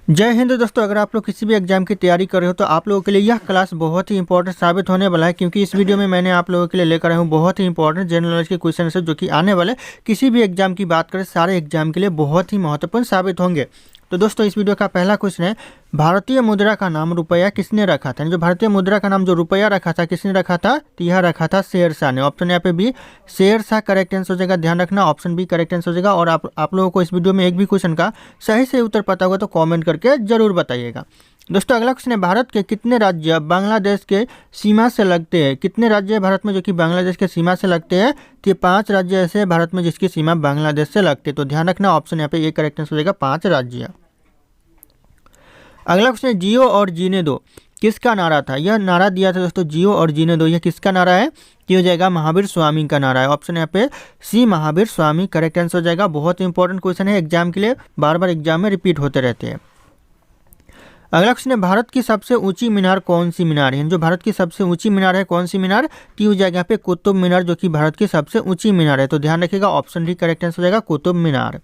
जय हिंद दोस्तों। अगर आप लोग किसी भी एग्जाम की तैयारी कर रहे हो तो आप लोगों के लिए यह क्लास बहुत ही इंपॉर्टेंट साबित होने वाला है, क्योंकि इस वीडियो में मैंने आप लोगों के लिए लेकर आया हूँ बहुत ही इंपॉर्टेंट जनरल नॉलेज के क्वेश्चन है जो कि आने वाले किसी भी एग्जाम की बात करें सारे एग्जाम के लिए बहुत ही महत्वपूर्ण साबित होंगे। तो दोस्तों इस वीडियो का पहला क्वेश्चन है, भारतीय मुद्रा का नाम रुपया किसने रखा था? जो भारतीय मुद्रा का नाम जो रुपया रखा था किसने रखा था? तो यह रखा था शेरशाह ने। ऑप्शन यहाँ पे बी शेरशाह करेक्ट आंसर हो जाएगा, ध्यान रखना ऑप्शन बी करेक्ट आंसर हो जाएगा। और आप लोगों को इस वीडियो में एक भी क्वेश्चन का सही से उत्तर पता होगा तो कॉमेंट करके जरूर बताइएगा। दोस्तों अगला क्वेश्चन है, भारत के कितने राज्य बांग्लादेश के सीमा से लगते हैं? कितने राज्य है भारत में जो कि बांग्लादेश के सीमा से लगते हैं? तो ये 5 राज्य ऐसे हैं भारत में जिसकी सीमा बांग्लादेश से लगती है। तो ध्यान रखना ऑप्शन यहाँ पे ए करेक्ट आंसर हो जाएगा, 5 राज्य। अगला क्वेश्चन है, जियो और जीने दो किसका नारा था? यह नारा दिया था दोस्तों जियो और जीने दो, यह किसका नारा है? ये हो जाएगा महावीर स्वामी का नारा है। ऑप्शन यहाँ पे सी महावीर स्वामी करेक्ट आंसर हो जाएगा। बहुत इंपॉर्टेंट क्वेश्चन है एग्जाम के लिए, बार बार एग्जाम में रिपीट होते रहते हैं। अगला क्वेश्चन है, भारत की सबसे ऊंची मीनार कौन सी मीनार है? जो भारत की सबसे ऊंची मीनार है कौन सी मीनार? तो हो जाएगा यहाँ पे कुतुब मीनार जो कि भारत की सबसे ऊंची मीनार है। तो ध्यान रखिएगा ऑप्शन डी करेक्ट आंसर हो जाएगा, कुतुब मीनार।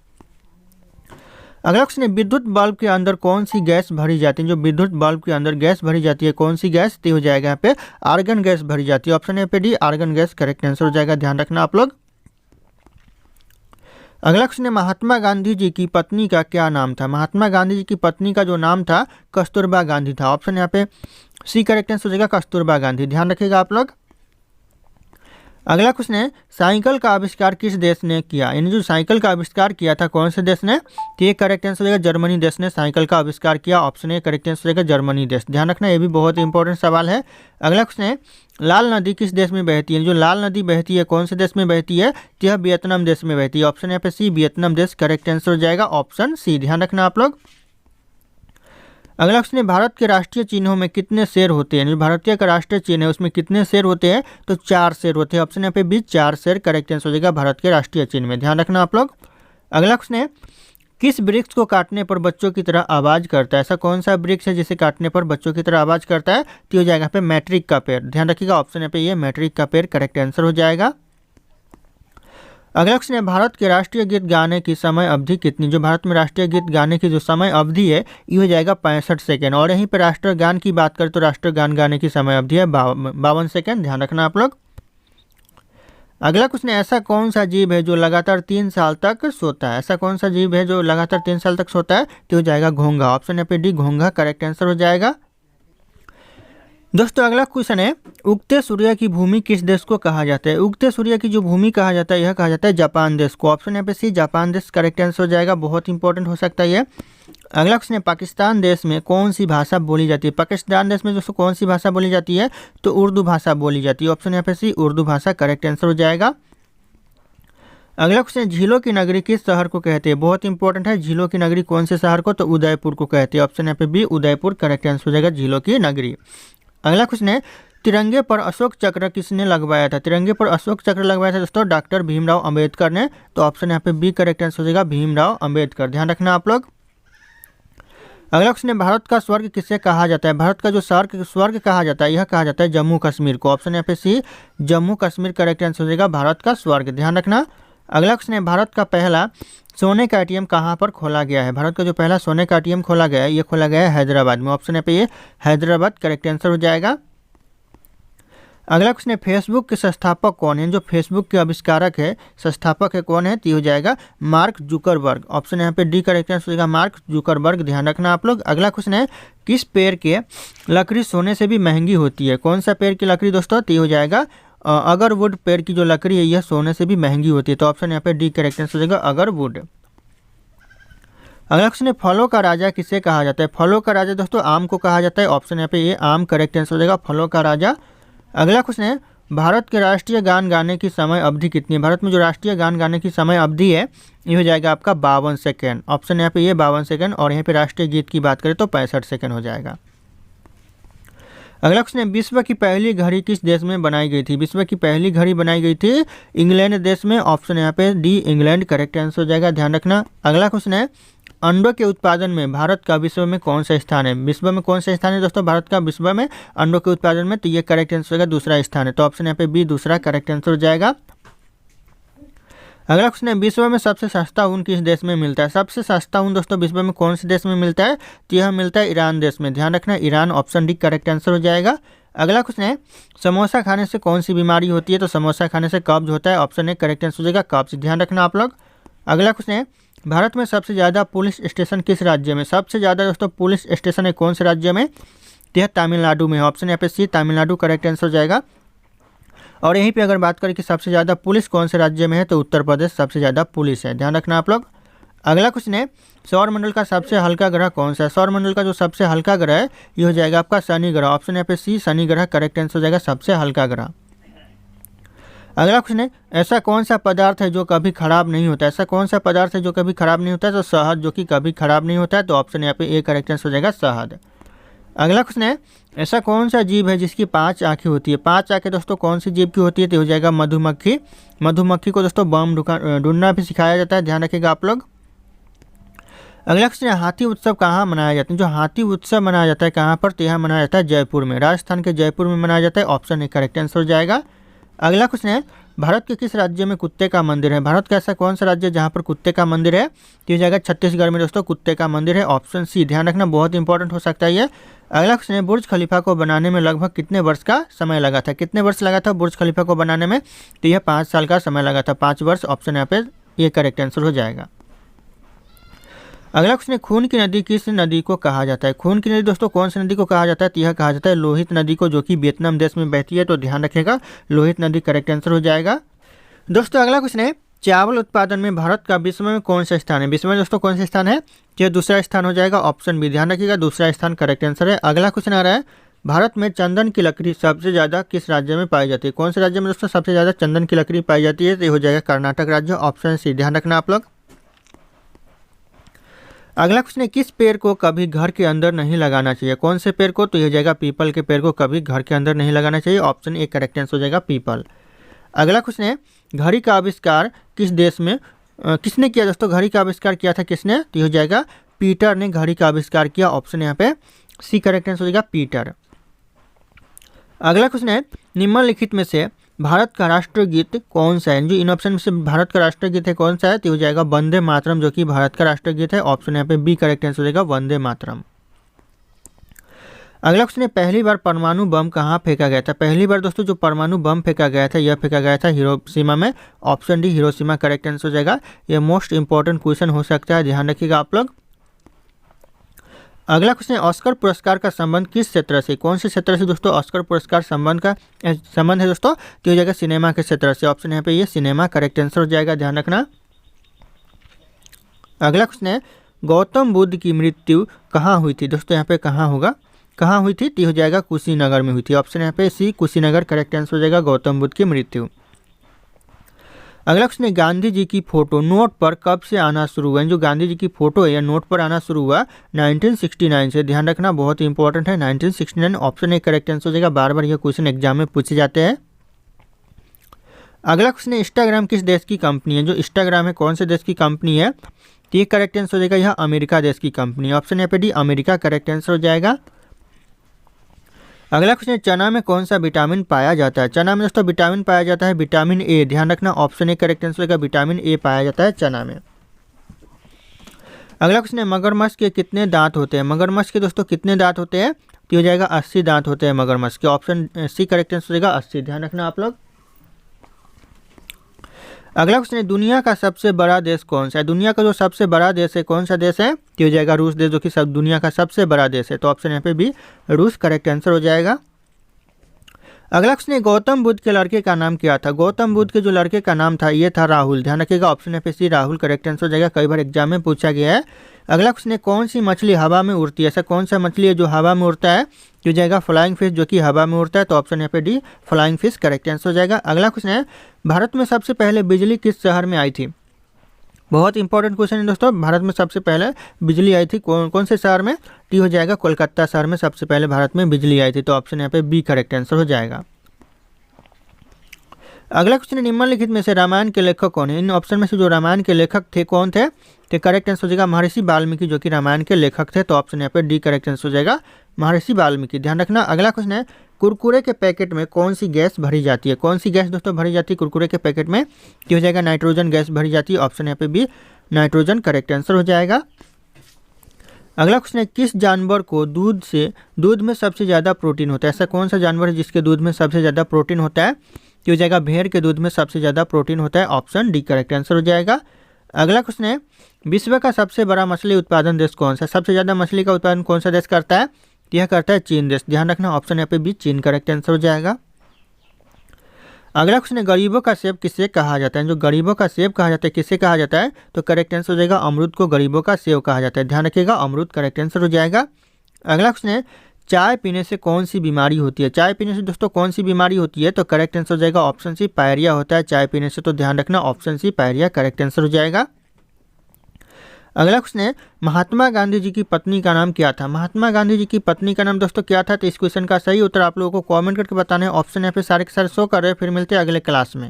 अगला क्वेश्चन है, विद्युत बल्ब के अंदर कौन सी गैस भरी जाती है? जो विद्युत बल्ब के अंदर गैस भरी जाती है कौन सी गैस? तो हो जाएगा यहाँ पे आर्गन गैस भरी जाती है। ऑप्शन ए पे D argon gas correct answer हो जाएगा, ध्यान रखना आप लोग। अगला क्वेश्चन है, महात्मा गांधी जी की पत्नी का क्या नाम था? महात्मा गांधी जी की पत्नी का जो नाम था कस्तूरबा गांधी था। ऑप्शन यहाँ पे सी करेक्ट आंसर हो जाएगा, कस्तूरबा गांधी, ध्यान रखिएगा आप लोग। अगला क्वेश्चन है, साइकिल का आविष्कार किस देश ने किया? यानी जो साइकिल का आविष्कार किया था कौन से देश ने? तो ये करेक्ट आंसर हो जाएगा, जर्मनी देश ने साइकिल का आविष्कार किया। ऑप्शन ए करेक्ट आंसर हो जाएगा, जर्मनी देश, ध्यान रखना ये भी बहुत इंपॉर्टेंट सवाल है। अगला क्वेश्चन है, लाल नदी किस देश में बहती है? जो लाल नदी बहती है कौन से देश में बहती है? तो यह वियतनाम देश में बहती है। ऑप्शन यहाँ पे सी वियतनाम देश करेक्ट आंसर हो जाएगा, ऑप्शन सी, ध्यान रखना आप लोग। अगला क्वेश्चन है, भारत के राष्ट्रीय चिन्हों में कितने शेर होते हैं? जो भारतीय का राष्ट्रीय चिन्ह है उसमें कितने शेर होते हैं? तो 4 शेर होते हैं। ऑप्शन यहाँ पे बी 4 शेर करेक्ट आंसर हो जाएगा भारत के राष्ट्रीय चिन्ह में, ध्यान रखना आप लोग। अगला क्वेश्चन है, किस वृक्ष को काटने पर बच्चों की तरह आवाज करता है? ऐसा कौन सा वृक्ष है जिसे काटने पर बच्चों की तरह आवाज करता है? तो हो जाएगा यहाँ पे मैट्रिक का पेड़, ध्यान रखिएगा ऑप्शन यहाँ पे ये मैट्रिक का पेड़ करेक्ट आंसर हो जाएगा। अगला क्वेश्चन है, भारत के राष्ट्रीय गीत गाने की समय अवधि कितनी? जो भारत में राष्ट्रीय गीत गाने की जो समय अवधि है ये हो जाएगा 65 सेकेंड। और यहीं पर राष्ट्रगान की बात करें तो राष्ट्रगान गाने की समय अवधि है 52 सेकेंड, ध्यान रखना आप लोग। अगला क्वेश्चन है, ऐसा कौन सा जीव है जो लगातार 3 साल तक सोता है? ऐसा कौन सा जीव है जो लगातार 3 साल तक सोता है? तो हो जाएगा घोंघा। ऑप्शन यहाँ पे डी घोंघा करेक्ट आंसर हो जाएगा। दोस्तों अगला क्वेश्चन है, उगते सूर्य की भूमि किस देश को कहा जाता है? उगते सूर्य की जो भूमि कहा जाता है यह कहा जाता है जापान देश को। ऑप्शन यहाँ पे सी जापान देश करेक्ट आंसर हो जाएगा, बहुत इंपॉर्टेंट हो सकता है ये। अगला क्वेश्चन है, पाकिस्तान देश में कौन सी भाषा बोली जाती है? पाकिस्तान देश में दोस्तों कौन सी भाषा बोली जाती है? तो उर्दू भाषा बोली जाती है। ऑप्शन यहाँ पे सी उर्दू भाषा करेक्ट आंसर हो जाएगा। अगला क्वेश्चन, झीलों की नगरी किस शहर को कहते हैं? बहुत इंपॉर्टेंट है, झीलों की नगरी कौन से शहर को? तो उदयपुर को कहते हैं। ऑप्शन यहाँ पे बी उदयपुर करेक्ट आंसर हो जाएगा, झीलों की नगरी। अगला क्वेश्चन है, तिरंगे पर अशोक चक्र किसने लगवाया था? तिरंगे पर अशोक चक्र लगवाया था दोस्तों डॉक्टर भीमराव अंबेडकर ने। तो ऑप्शन यहाँ पे बी करेक्ट आंसर हो जाएगा, भीमराव अंबेडकर, ध्यान रखना आप लोग। अगला क्वेश्चन है, भारत का स्वर्ग किसे कहा जाता है? भारत का जो स्वर्ग कहा जाता है यह कहा जाता है जम्मू कश्मीर को। ऑप्शन यहाँ पे सी जम्मू कश्मीर करेक्ट आंसर हो जाएगा, भारत का स्वर्ग, ध्यान रखना। अगला क्वेश्चन है, भारत का पहला सोने का एटीएम कहाँ पर खोला गया है? भारत का जो पहला सोने का एटीएम खोला गया है ये खोला गया है हैदराबाद में। ऑप्शन यहाँ पे ये हैदराबाद करेक्ट आंसर हो जाएगा। अगला क्वेश्चन है, फेसबुक के संस्थापक कौन है? जो फेसबुक के आविष्कारक है संस्थापक है कौन है? तो हो जाएगा मार्क जुकरबर्ग। ऑप्शन यहाँ पे डी करेक्ट आंसर हो जाएगा, मार्क जुकरबर्ग, ध्यान रखना आप लोग। अगला क्वेश्चन है, किस पेड़ के लकड़ी सोने से भी महंगी होती है? कौन सा पेड़ की लकड़ी दोस्तों? तो हो जाएगा अगरवुड पेड़ की जो लकड़ी है यह सोने से भी महंगी होती है। तो ऑप्शन यहाँ पे डी करेक्ट आंसर हो जाएगा, अगरवुड। अगला क्वेश्चन है, फलों का राजा किसे कहा जाता है? फलों का राजा दोस्तों आम को कहा जाता है। ऑप्शन यहाँ पे ये आम करेक्ट आंसर हो जाएगा, फलों का राजा। अगला क्वेश्चन है, भारत के राष्ट्रीय गान गाने की समय अवधि कितनी है? भारत में जो राष्ट्रीय गान गाने की समय अवधि है ये हो जाएगा आपका 52 सेकेंड। ऑप्शन यहाँ पे ये 52 सेकेंड। और यहाँ पे राष्ट्रीय गीत की बात करें तो 65 सेकेंड हो जाएगा। अगला क्वेश्चन है, विश्व की पहली घड़ी किस देश में बनाई गई थी? विश्व की पहली घड़ी बनाई गई थी इंग्लैंड देश में। ऑप्शन यहाँ पे डी इंग्लैंड करेक्ट आंसर हो जाएगा, ध्यान रखना। अगला क्वेश्चन है, अंडों के उत्पादन में भारत का विश्व में कौन सा स्थान है? विश्व में कौन सा स्थान है दोस्तों भारत का विश्व में अंडों के उत्पादन में? तो ये करेक्ट आंसर होगा दूसरा स्थान है। तो ऑप्शन यहाँ पे बी दूसरा करेक्ट आंसर हो जाएगा। अगला क्वेश्चन है, विश्व में सबसे सस्ता ऊन किस देश में मिलता है? सबसे सस्ता ऊन दोस्तों विश्व में कौन से देश में मिलता है? तो यह मिलता है ईरान देश में। ध्यान रखना, Iran, option D correct answer हो जाएगा। अगला क्वेश्चन है, समोसा खाने से कौन सी बीमारी होती है? तो समोसा खाने से कब्ज होता है। ऑप्शन ए करेक्ट आंसर हो जाएगा, कब्ज। ध्यान रखना आप लोग। अगला क्वेश्चन है, भारत में सबसे ज़्यादा पुलिस स्टेशन किस राज्य में? सबसे ज़्यादा दोस्तों पुलिस स्टेशन है कौन से राज्य में? तो यह तमिलनाडु में है। ऑप्शन यहाँ पे सी तमिलनाडु करेक्ट आंसर हो जाएगा। और यहीं पे अगर बात करें कि सबसे ज़्यादा पुलिस कौन से राज्य में है, तो उत्तर प्रदेश सबसे ज़्यादा पुलिस है। ध्यान रखना आप लोग। अगला क्वेश्चन है, सौरमंडल का सबसे हल्का ग्रह कौन सा है? सौरमंडल का जो सबसे हल्का ग्रह है ये हो जाएगा आपका शनि ग्रह। ऑप्शन यहाँ पे सी शनि ग्रह करेक्ट आंसर हो जाएगा, सबसे हल्का ग्रह। अगला क्वेश्चन है, ऐसा कौन सा पदार्थ है जो कभी खराब नहीं होता? ऐसा कौन सा पदार्थ है जो कभी खराब नहीं होता है? तो शहद, जो कि कभी खराब नहीं होता है। तो ऑप्शन यहाँ पे ए करेक्ट आंसर हो जाएगा, शहद। अगला क्वेश्चन है, ऐसा कौन सा जीव है जिसकी 5 आंखें होती है? 5 आंखें दोस्तों कौन सी जीव की होती है? तो हो जाएगा मधुमक्खी। मधुमक्खी को दोस्तों बम ढूंढना भी सिखाया जाता है, ध्यान रखिएगा आप लोग। अगला क्वेश्चन है, हाथी उत्सव कहाँ मनाया जाता है? जो हाथी उत्सव मनाया जाता है कहाँ पर? तो यहाँ मनाया जाता है जयपुर में, राजस्थान के जयपुर में मनाया जाता है। ऑप्शन ए करेक्ट आंसर हो जाएगा। अगला क्वेश्चन है, भारत के किस राज्य में कुत्ते का मंदिर है? भारत का ऐसा कौन सा राज्य है जहाँ पर कुत्ते का मंदिर है? तो ये जाएगा छत्तीसगढ़ में दोस्तों कुत्ते का मंदिर है। Option C. ध्यान रखना, बहुत इंपॉर्टेंट हो सकता है ये। अगला क्वेश्चन है, बुर्ज खलीफा को बनाने में लगभग कितने वर्ष का समय लगा था? कितने वर्ष लगा था बुर्ज खलीफा को बनाने में? तो यह 5 साल का समय लगा था, 5 वर्ष। ऑप्शन यहाँ पे ये करेक्ट आंसर हो जाएगा। अगला क्वेश्चन है, खून की नदी किस नदी को कहा जाता है? खून की नदी दोस्तों कौन सी नदी को कहा जाता है? तो यह कहा जाता है लोहित नदी को, जो कि वियतनाम देश में बहती है। तो ध्यान रखिएगा, लोहित नदी करेक्ट आंसर हो जाएगा। दोस्तों अगला क्वेश्चन है, चावल उत्पादन में भारत का विश्व में कौन सा स्थान है? विश्व में दोस्तों कौन सा स्थान है? यह दूसरा स्थान हो जाएगा। Option B. ध्यान रखिएगा, दूसरा स्थान करेक्ट आंसर है। अगला क्वेश्चन आ रहा है, भारत में चंदन की लकड़ी सबसे ज़्यादा किस राज्य में पाई जाती है? कौन से राज्य में दोस्तों सबसे ज़्यादा चंदन की लकड़ी पाई जाती है? तो ये हो जाएगा कर्नाटक राज्य। Option C. ध्यान रखना आप लोग। अगला क्वेश्चन है, किस पेड़ को कभी घर के अंदर नहीं लगाना चाहिए? कौन से पेड़ को? तो ये हो जाएगा पीपल के पेड़ को कभी घर के अंदर नहीं लगाना चाहिए। ऑप्शन ए करेक्ट आंसर हो जाएगा, पीपल। अगला क्वेश्चन है, घड़ी का आविष्कार किस देश में किसने किया? दोस्तों घड़ी का आविष्कार किया था किसने? तो ये हो जाएगा पीटर ने घड़ी का आविष्कार किया। ऑप्शन यहाँ पे सी करेक्ट आंसर हो जाएगा, पीटर। अगला क्वेश्चन है, निम्नलिखित में से भारत का राष्ट्रगीत कौन सा है? जो इन ऑप्शन में से भारत का राष्ट्रगीत है कौन सा है? तो हो जाएगा वंदे मातरम, जो कि भारत का राष्ट्रगीत है। ऑप्शन यहाँ पे बी करेक्ट आंसर हो जाएगा, वंदे मातरम। अगला क्वेश्चन है, पहली बार परमाणु बम कहाँ फेंका गया था? पहली बार दोस्तों जो परमाणु बम फेंका गया था यह फेंका गया था हिरोशिमा में। Option D Hiroshima correct answer हो जाएगा। यह मोस्ट इंपॉर्टेंट क्वेश्चन हो सकता है, ध्यान रखिएगा आप लोग। अगला क्वेश्चन है, ऑस्कर पुरस्कार का संबंध किस क्षेत्र से? कौन से क्षेत्र से दोस्तों ऑस्कर पुरस्कार संबंध है दोस्तों? तो हो जाएगा सिनेमा के क्षेत्र से। ऑप्शन यहाँ पे ये सिनेमा करेक्ट आंसर हो जाएगा, ध्यान रखना। अगला क्वेश्चन है, गौतम बुद्ध की मृत्यु कहाँ हुई थी? दोस्तों यहाँ पे कहाँ होगा, कहाँ हुई थी? तो हो जाएगा कुशीनगर में हुई थी। ऑप्शन यहाँ पे सी कुशीनगर करेक्ट आंसर हो जाएगा, गौतम बुद्ध की मृत्यु। अगला क्वेश्चन है, गांधी जी की फोटो नोट पर कब से आना शुरू हुआ? जो गांधी जी की फोटो है या नोट पर आना शुरू हुआ 1969 से। ध्यान रखना, बहुत इंपॉर्टेंट है 1969। ऑप्शन ए करेक्ट आंसर हो जाएगा। बार बार यह क्वेश्चन एग्जाम में पूछे जाते हैं। अगला क्वेश्चन है, इंस्टाग्राम किस देश की कंपनी है? जो इंस्टाग्राम है कौन से देश की कंपनी है? तो ये करेक्ट आंसर हो जाएगा, यह अमेरिका देश की कंपनी है। ऑप्शन यहाँ पे डी अमेरिका करेक्ट आंसर हो जाएगा। अगला क्वेश्चन है, चना में कौन सा विटामिन पाया जाता है? चना में दोस्तों विटामिन पाया जाता है विटामिन ए। ध्यान रखना, ऑप्शन ए करेक्ट आंसर होगा, विटामिन ए पाया जाता है चना में। अगला क्वेश्चन है, मगरमच्छ के कितने दांत होते हैं? मगरमच्छ के दोस्तों कितने दांत होते हैं? तो हो जाएगा 80 दांत होते हैं मगरमच्छ के। ऑप्शन सी करेक्ट आंसर होगा 80। ध्यान रखना आप लोग। अगला क्वेश्चन है, दुनिया का सबसे बड़ा देश कौन सा है? दुनिया का जो सबसे बड़ा देश है कौन सा देश है? तो हो जाएगा रूस देश, जो कि सब दुनिया का सबसे बड़ा देश है। तो ऑप्शन यहाँ पे भी रूस करेक्ट आंसर हो जाएगा। अगला क्वेश्चन है, गौतम बुद्ध के लड़के का नाम क्या था? गौतम बुद्ध के जो लड़के का नाम था ये था राहुल। ध्यान रखिएगा, ऑप्शन यहाँ पे सी राहुल करेक्ट आंसर हो जाएगा, कई बार एग्जाम में पूछा गया है। अगला क्वेश्चन है, कौन सी मछली हवा में उड़ती है? ऐसा कौन सा मछली है जो हवा में उड़ता है? तो जाएगा फ्लाइंग फिश, जो कि हवा में उड़ता है। तो ऑप्शन यहाँ पे D flying fish correct answer हो जाएगा। अगला क्वेश्चन है, भारत में सबसे पहले बिजली किस शहर में आई थी? बहुत इंपॉर्टेंट क्वेश्चन है दोस्तों। भारत में सबसे पहले बिजली आई थी कौन से शहर में? टी हो जाएगा कोलकाता शहर में सबसे पहले भारत में बिजली आई थी। तो ऑप्शन यहाँ पे बी करेक्ट आंसर हो जाएगा। अगला क्वेश्चन है, निम्नलिखित में से रामायण के लेखक कौन है? इन ऑप्शन में से जो रामायण के लेखक थे कौन थे? तो करेक्ट आंसर हो जाएगा महर्षि वाल्मीकि, जो कि रामायण के लेखक थे। तो ऑप्शन यहाँ पे डी करेक्ट आंसर हो जाएगा, महर्षि वाल्मीकि। ध्यान रखना। अगला क्वेश्चन है, कुरकुरे के पैकेट में कौन सी गैस भरी जाती है? कौन सी गैस दोस्तों भरी जाती है कुरकुरे के पैकेट में? तो हो जाएगा नाइट्रोजन गैस भरी जाती है। ऑप्शन यहाँ पे बी नाइट्रोजन करेक्ट आंसर हो जाएगा। अगला क्वेश्चन है, किस जानवर को दूध में सबसे ज़्यादा प्रोटीन होता है? ऐसा कौन सा जानवर है जिसके दूध में सबसे ज़्यादा प्रोटीन होता है? तो हो जाएगा भेड़ के दूध में सबसे ज़्यादा प्रोटीन होता है। ऑप्शन डी करेक्ट आंसर हो जाएगा। अगला क्वेश्चन है, विश्व का सबसे बड़ा मछली उत्पादन देश कौन सा? सबसे ज़्यादा मछली का उत्पादन कौन सा देश करता है? यह करता है चीन देश। ध्यान रखना ऑप्शन यहाँ पे बी चीन करेक्ट आंसर हो जाएगा। अगला क्वेश्चन है, गरीबों का सेब किसे कहा जाता है? जो गरीबों का सेब कहा जाता है किसे कहा जाता है? तो करेक्ट आंसर हो जाएगा अमरूद को गरीबों का सेब कहा जाता है। ध्यान रखिएगा अमरूद करेक्ट आंसर हो जाएगा। अगला क्वेश्चन है, चाय पीने से कौन सी बीमारी होती है? चाय पीने से दोस्तों कौन सी बीमारी होती है? तो करेक्ट आंसर हो जाएगा ऑप्शन सी पायरिया होता है चाय पीने से। तो ध्यान रखना option C pyorrhoea correct answer हो जाएगा। अगला क्वेश्चन है, महात्मा गांधी जी की पत्नी का नाम क्या था? महात्मा गांधी जी की पत्नी का नाम दोस्तों क्या था? तो इस क्वेश्चन का सही उत्तर आप लोगों को कमेंट करके बताना है। ऑप्शन यहाँ पे सारे के सारे शो कर रहे हैं। फिर मिलते हैं अगले क्लास में।